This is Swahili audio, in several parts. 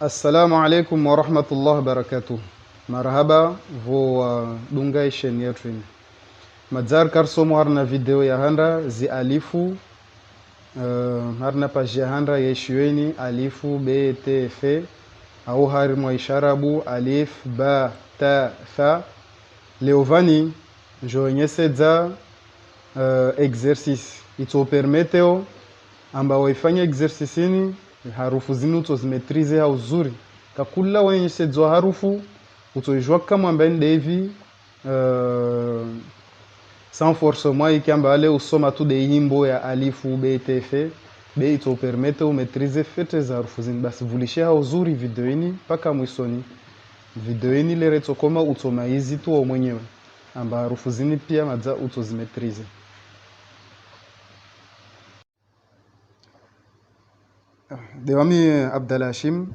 Assalamu alaikum wa rahmatullahi wa barakatuh. Marhaba vo dunga isheni yetu ini. Madzar karsomo harna video ya handa zi alifu harna page ya handa yeshueni alifu b t f au hari mwa isharabu alif ba ta fa leovani njoenyesedza exercice ito permeteo amba waifanya exercice ini harufu zinu utozimetrize ha uzuri kakula wenyesedzwa harufu utojua kama ambaye ndevi sans forcément ikiamba ale usoma tu de himbo ya alifu btf be ito permete umetrize fete za harufu zinu basi vulishe ha uzuri video ini paka mwisoni video ini lere tokoma utomaizi tu mwenyewe amba harufu zini pia madza utozimetrize. Dewami Abdalashim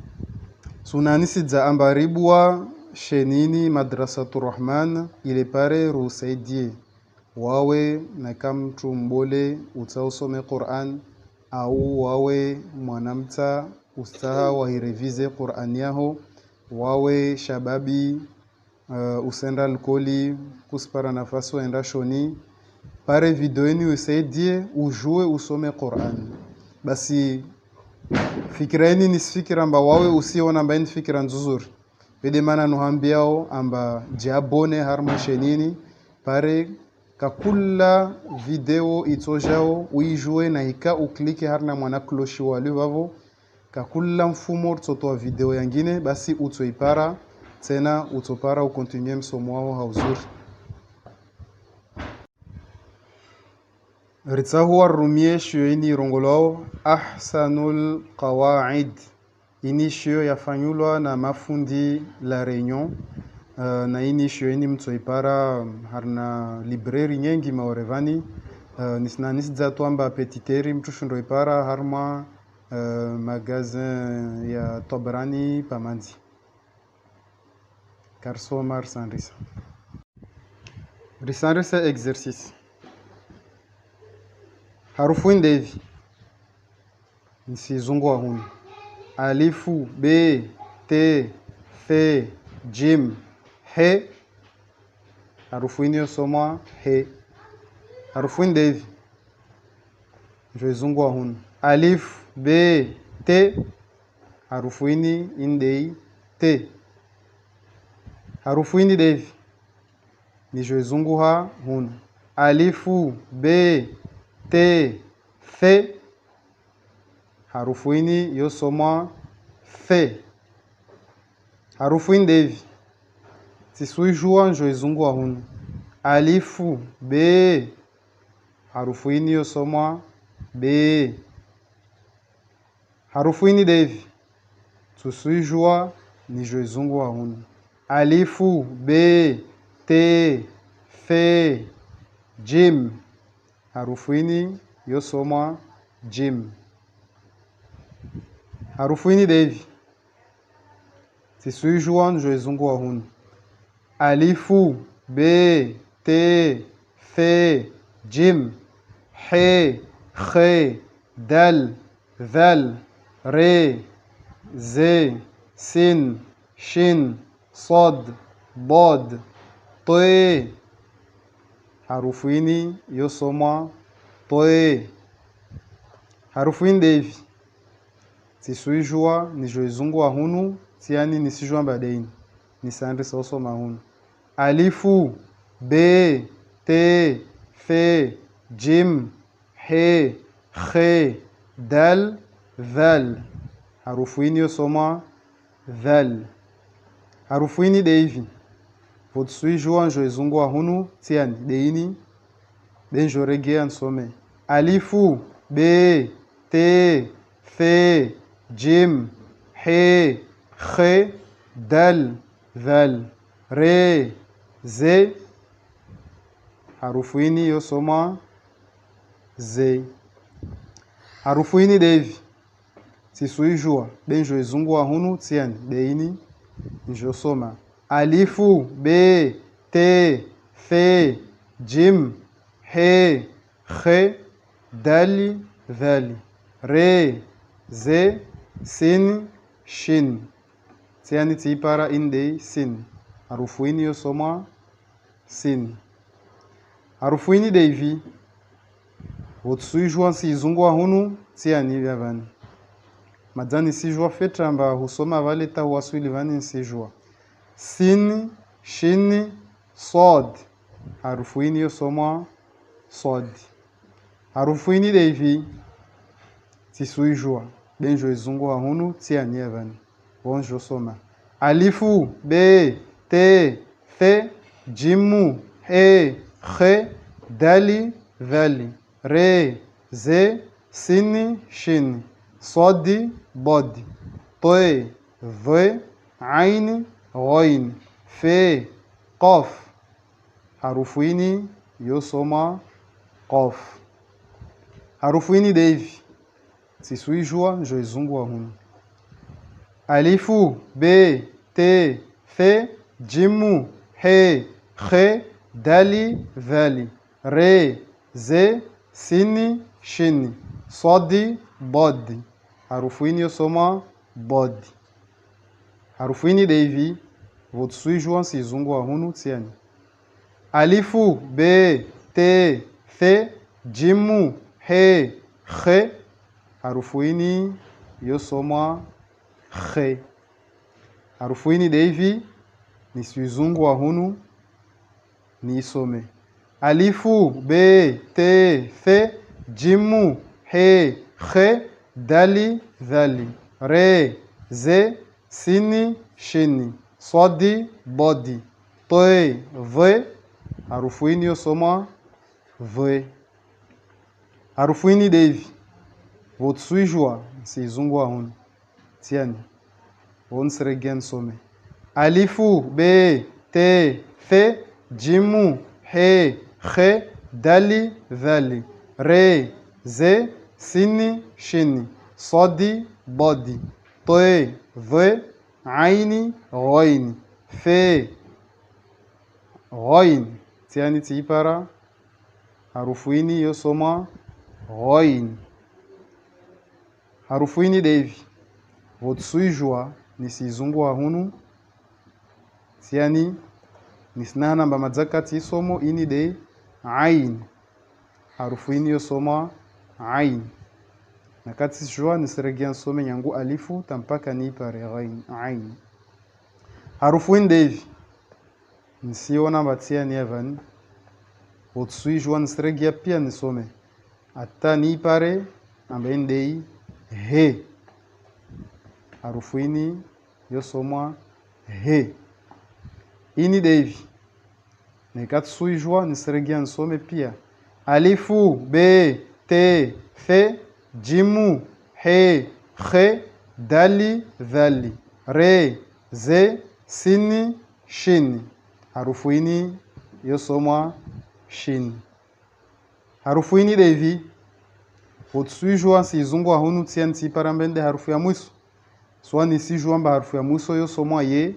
sunanisi za ambaribwa shenini madrasatu Rahman ile pare rusaidie wawe na kamtu mbole utausome Qur'an au wawe mwanamta ustaha wahirevize Qur'an yaho wawe shababi usenda alkoli kuspara nafasi waenda shoni pare videoni usaidie ujue usome Qur'an basi fikira ini nisifikira amba wawe usiona amba ini fikira nzuzuri pede mana nuhambiao amba jiabone harma shenini pare kakula video itojao uijue na hika uklike harna mwana kloshi wali wavo kakula mfumo totoa video yangine basi utoipara tena utopara ukontinue msomo wao hauzuri. Ritsahu rumie shio ini rongolao ahsanul qawaid ini shio yafanyulwa na mafundi la Réunion na ini shio ini mtsoipara harna libreri nyengi maorevani nisna nisdza twamba petiteri mtushundo ipara harma magazin ya Tobrani pamanzi karsomar sanrisa risanrisa exercice harufu ndevi nsizungwa hunu alifu b t f jim he harufu ini yosomwa he harufu ndevi njoizungwa hunu alifu b t harufu ini indei t harufu ini devi nijoizunguha hunu alifu b t fe harufu ini yosomwa fe harufu ini devi tisuijua njoizungua hunu alifu b harufu ini yosomwa b harufu ini devi tusuijua nijoizungua hunu alifu b t fe jim harufu ini yosomwa jim harufu ini devi tisuijua njoizungua hunu alifu b t f jim he khe dal dhal re ze sin shin صاد ضاد ط harufu ini yosomwa toe harufu ini devi tisuijua nijoizungua hunu tiani nisijua mbadaini nisandri sausoma hunu alifu b t f jim he khe dal dhal harufu ini yosomwa dhal harufu ini devi votsuijua njoizungua hunu tiani deini denjoregea nsome alifu b t f jim he khe dal dhal re ze harufu ini yosoma ze harufu ini devi tisuijua denjoizungua hunu tiani deini njosoma alifu b t f jim he khe dali dhali re ze sin shin tiani tiipara inde sin. Harufu ini yosomwa sin. Harufu ini deivi wotsuijwa siizungwa hunu tiani vyavani. Madzani sijwa fetramba husoma valeta waswili vani sijwa. Sin, shin, sod. Harufu ini yosomwa sod. Harufu ini deivi tisuijwa benjo izungwa hunu tiani vyavani. Bonjo soma. Alifu, be, te, the, jimu, he, khe, dali, dhali, re, ze, sini, shini, sodi, bodi, toe, dhe, aini, ghoini, fe, qaf. Harufu ini yosoma qaf. Harufu ini deivi tisuijwa njo izungwa hunu. Alifu, be, te, the, jimu, he, khe, dali, dhali, re, ze, sini, shini, sodi, bodi. Harufu ini yosoma bodi. Harufu ini deivi votsuijwa sizungwa hunu tiani. Alifu, be, te, the, jimu, he, khe. Harufu ini yosoma khe. Harufu ini deivi ni sizungwa hunu ni isome. Alifu, be, te, the, jimu, he, khe, dali, dhali, re, ze, sini, shini, sodi, bodi, toe, dhe. Harufu ini yosoma dhe. Harufu ini deivi votsuijwa sizungwa hunu tiani. Onsregen some. Alifu, be, te, the, jimu, he, khe, dali, dhali, re, ze, sini, shini, sodi, bodi, toe, dhe, aini, ghoini, fe, ghoini. Tiani tiipara harufu ini yosoma ghoini. Harufu ini deivi votsuijwa nisizungwa hunu tiani nisnana mba madzakati isomo ini de ain. Harufu ini yosoma ain. Nakati sijwa nisregia nsome nyangu alifu tampaka niipare ain. Harufu ini deivi nisiona mbatia nievani votsuijwa nisregia pia nisome ata niipare amba indei he. Harufu ini yosomwa he. Ini deivi nekatsuijwa nisregia nsome pia. Alifu, be, te, the, jimu, he, khe, dali, dhali, re, ze, sini, shini. Harufu ini yosomwa shini. Harufu ini deivi votsuijwa sizungwa hunu tiani tiparambende harufu ya mwiso. Swa nisijwa mba harufu ya mwiso yosomwa ye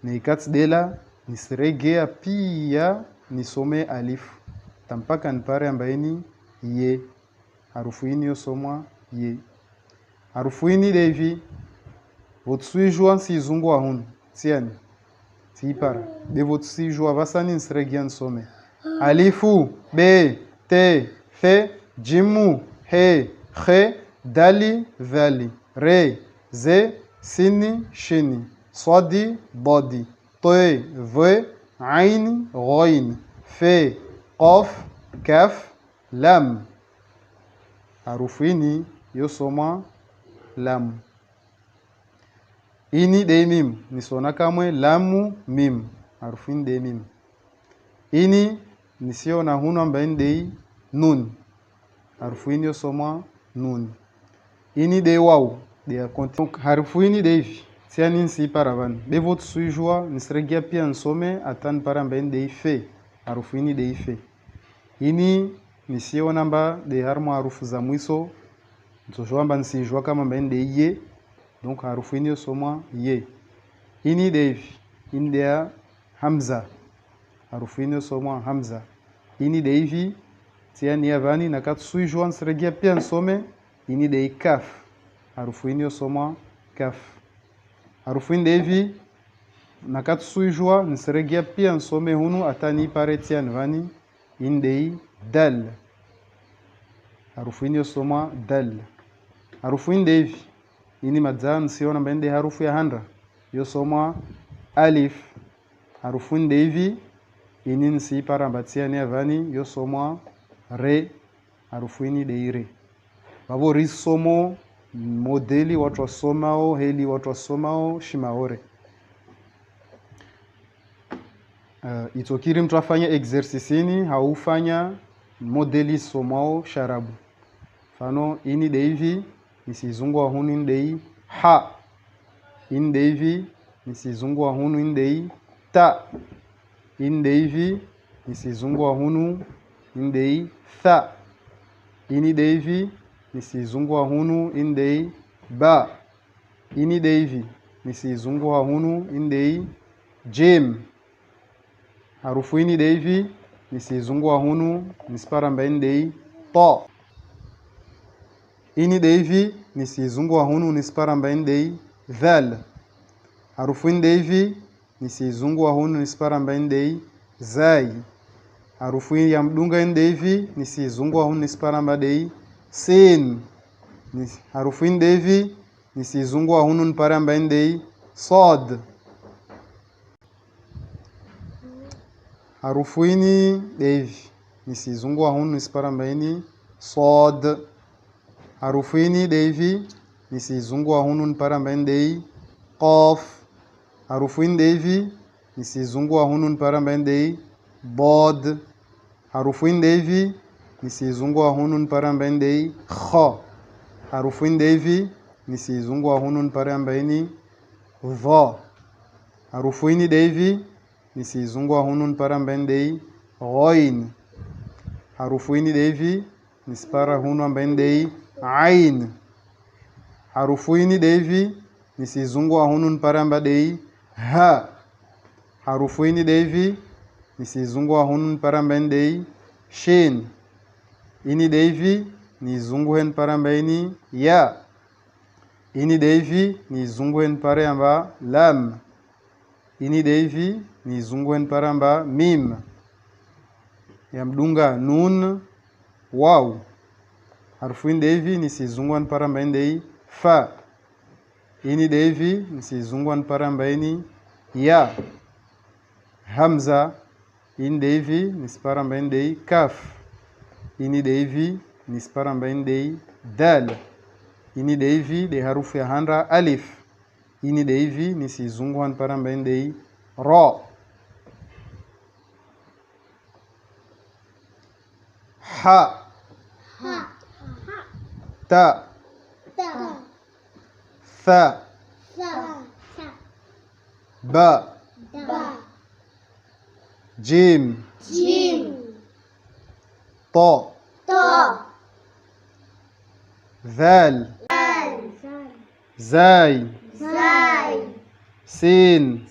neikati dela nisregea pia nisome alifu tampaka nipare ambaini ye. Harufu ini yosomwa ye. Harufu ini deivi votsuijwa sizungwa hunu tiani tiipara de votsuijwa vasani nisregea nsome. Alifu, be, te, the, jimu, he, khe, dali, dhali, re, ze, sini, shini, sodi, bodi, toe, dhe, aini, ghoini, fe, qaf, kaf, lam. Harufu ini yosoma lam. Ini de mim nisona kamwe lamu mim. Harufu ini de mim. Ini nisiona hunu amba indei nun. Harufu ini yosoma nun. Ini de waw de konti. Harufu ini deivi tiani nsi paravan de votsuijwa nisregia pia nsome atan para amba indei fe. Harufu ini de fe. Ini nisiona amba de harmo harufu za mwiso nsojwa amba nsijwa kama amba indei ye. Donc harufu ini yosoma ye. Ini deivi ini de hamza. Harufu ini yosoma hamza. Ini deivi tiani yavani nakatsuijwa nsregia pia nsome ini de kaf. Harufu ini yosoma kaf. Harufu ini deivi nakatsuijwa nsiregia pia nsome hunu atani pare tian vani indei dal. Harufu ini yosomwa dal. Harufu indei ini madza nsiona mbende harufu ya handra yosomwa alif. Harufu indei ini nsi para mbatiani avani yosomwa re. Harufu ini deire babo risomo modeli watu wasomao heli watu wasomao shimaore. Itokiri mtu afanya exercisini haufanya modeli somao sharabu. Fano ini deivi nisizungu wa hunu indei ha. Ini deivi nisizungu wa hunu indei ta. Ini deivi nisizungu wa hunu indei tha. Ini deivi nisizungu wa hunu indei ba. Ini deivi nisizungu wa hunu indei jim. Harufu ini deivi nisizungu wa hunu nisparamba indei to. Ini deivi nisizungu wa hunu nisparamba indei dhal. Harufu ini deivi nisizungu wa hunu nisparamba indei zai. Harufu ini ya mdunga indeivi nisizungu wa hunu nisparamba dei sin. Harufu ini deivi nisizungu wa hunu nisparamba indei sod. Harufu ini deivi nisizungu wa hunu nisparamba ini sod. Harufu ini deivi nisizungu wa hunu nisparamba indei qaf. Harufu ini deivi nisizungu wa hunu nisparamba indei bod. Harufu ini deivi nisizungu wa hunu nisparamba indei kha. Harufu ini deivi nisizungu wa hunu nisparamba ini dha. Harufu ini deivi nisizungu wa hunu nisparamba indei ghain. Harufu ini deivi nispara hunu amba indei ain. Harufu ini deivi nisizungu wa hunu nisparamba dei ha. Harufu ini deivi nisizungu wa hunu nisparamba indei shin. Ini deivi nizungu hen paramba ini ya. Ini deivi nizungu hen paramba lam. Ini deivi nizungu hen paramba mim. Ya mdunga nun waw. Harufu ini deivi nisizungu hen paramba indei fa. Ini deivi nisizungu hen paramba ini ya. Hamza. Ini deivi nisparamba indei kaf. Ini deivi nisparamba indei dal. Ini deivi de harufu ya handra alif. Ini deivi nisizungu han paramba indei ra. Ha. Ta. Tha. Ba. Jim. To. ذال زاي سين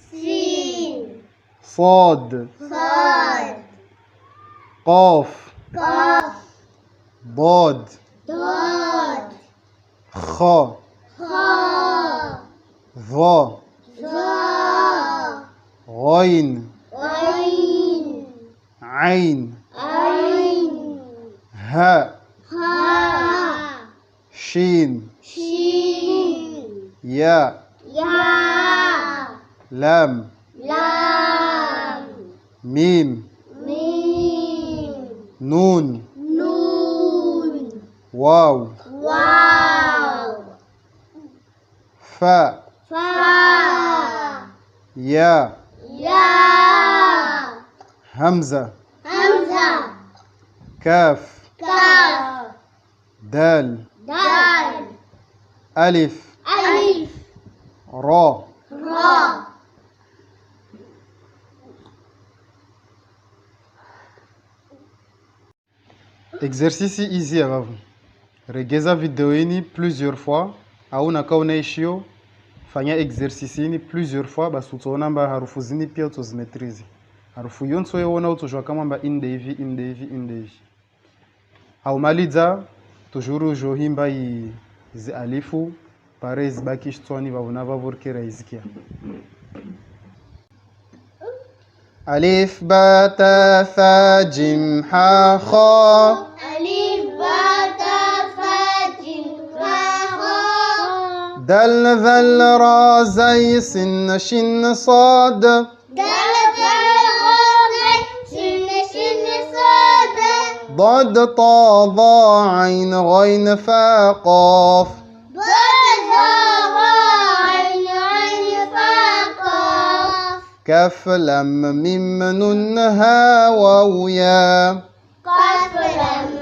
صاد قاف ضاد خا ظا غين عين هاء شين يا لام ميم نون واو فاء يا همزة كاف دال ألف را Exercice easy avavu. Regeza video ini plusieurs fois au nakaonaishio fanya exercice ini plusieurs fois basi utaona mba harufu zini pia utozimetrize. Harufu yonso yeona utojua kama mba indevi. Au maliza tujuru johimba izi alifu pare zibaki shtwani vavuna vavurkera izikia. ألف باء تاء ثاء جيم حاء خاء ألف باء تاء ثاء جيم حاء خاء دال ذال را زي سين شين صاد دال ذال را زي سين شين صاد ضاد طا ظا عين غين فاء قاف ضاد ظا عين عين فاء قاف كاف لام ميم نون ها واو يا كاف لام